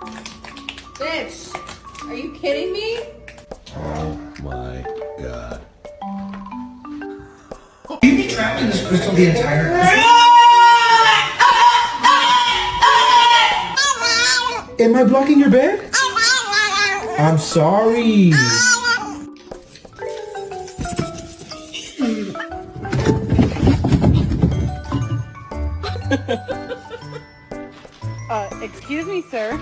Bitch, are you kidding me? Oh my god. You'd be trapped in this crystal the entire night. Am I blocking your bed? I'm sorry. Excuse me, sir.